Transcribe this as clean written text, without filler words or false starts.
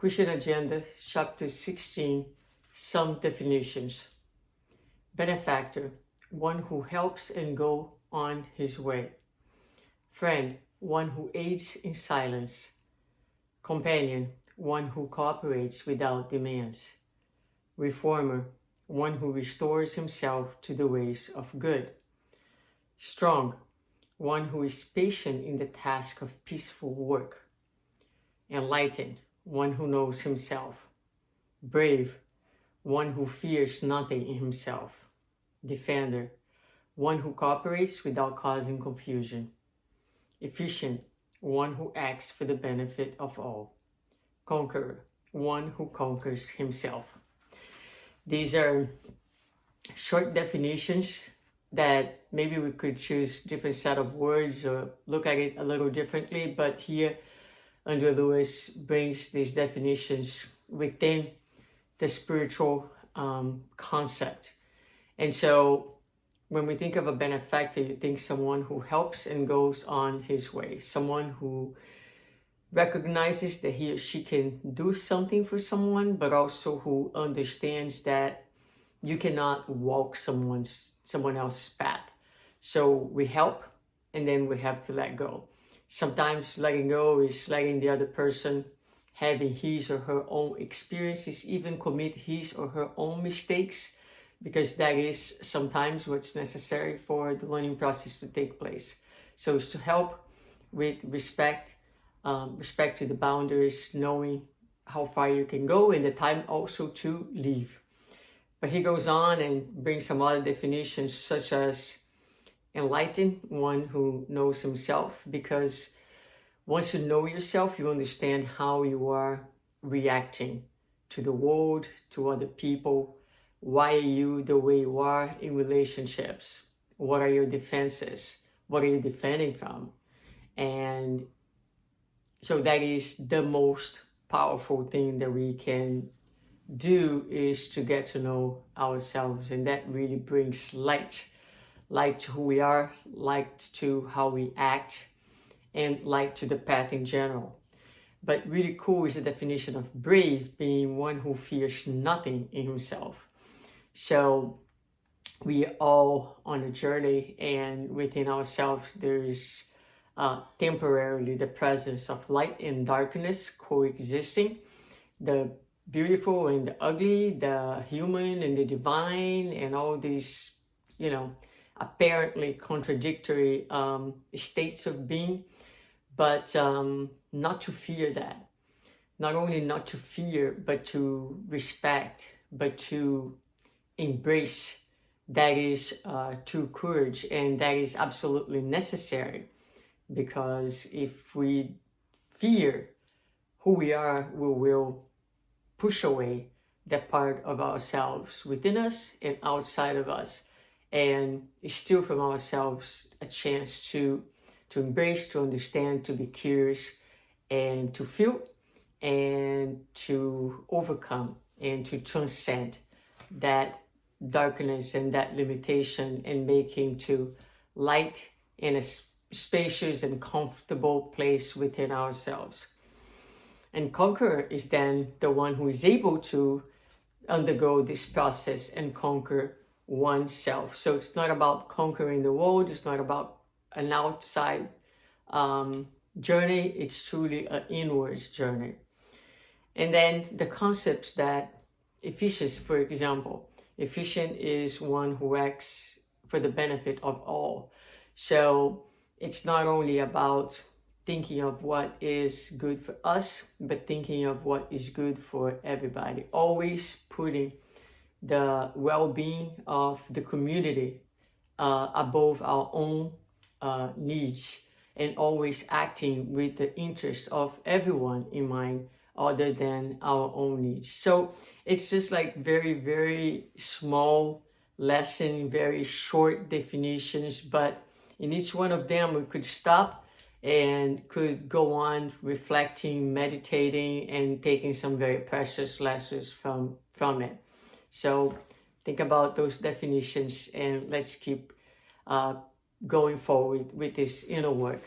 Christian Agenda, Chapter 16, Some Definitions. Benefactor, one who helps and go on his way. Friend, one who aids in silence. Companion, one who cooperates without demands. Reformer, one who restores himself to the ways of good. Strong, one who is patient in the task of peaceful work. Enlightened, one who knows himself. Brave, one who fears nothing in himself. Defender, one who cooperates without causing confusion. Efficient, one who acts for the benefit of all. Conqueror, one who conquers himself. These are short definitions that maybe we could choose different set of words or look at it a little differently, but here Andrew Lewis brings these definitions within the spiritual concept. And so when we think of a benefactor, you think someone who helps and goes on his way, someone who recognizes that he or she can do something for someone, but also who understands that you cannot walk someone else's path. So we help, and then we have to let go. Sometimes letting go is letting the other person having his or her own experiences, even commit his or her own mistakes, because that is sometimes what's necessary for the learning process to take place. So it's to help with respect to the boundaries, knowing how far you can go, and the time also to leave. But he goes on and brings some other definitions, such as enlightened, one who knows himself, because once you know yourself, you understand how you are reacting to the world, to other people. Why are you the way you are in relationships? What are your defenses? What are you defending from? And so that is the most powerful thing that we can do, is to get to know ourselves. And that really brings light to who we are, light to how we act, and light to the path in general. But really cool is the definition of brave, being one who fears nothing in himself. So we are all on a journey, and within ourselves there is temporarily the presence of light and darkness coexisting, the beautiful and the ugly, the human and the divine, and all these, apparently contradictory states of being, but not to fear that. Not only not to fear, but to respect, but to embrace. That is true courage, and that is absolutely necessary, because if we fear who we are, we will push away that part of ourselves within us and outside of us, and steal from ourselves a chance to embrace, to understand, to be curious, and to feel, and to overcome, and to transcend that darkness and that limitation, and making to light in a spacious and comfortable place within ourselves. And conqueror is then the one who is able to undergo this process and conquer oneself. So it's not about conquering the world, it's not about an outside journey, it's truly an inwards journey. And then the concepts that efficient, for example, efficient is one who acts for the benefit of all. So it's not only about thinking of what is good for us, but thinking of what is good for everybody. Always putting the well-being of the community above our own needs, and always acting with the interest of everyone in mind, other than our own needs. So it's just like very, very small lesson, very short definitions, but in each one of them we could stop and could go on reflecting, meditating, and taking some very precious lessons from it. So think about those definitions, and let's keep going forward with this inner work.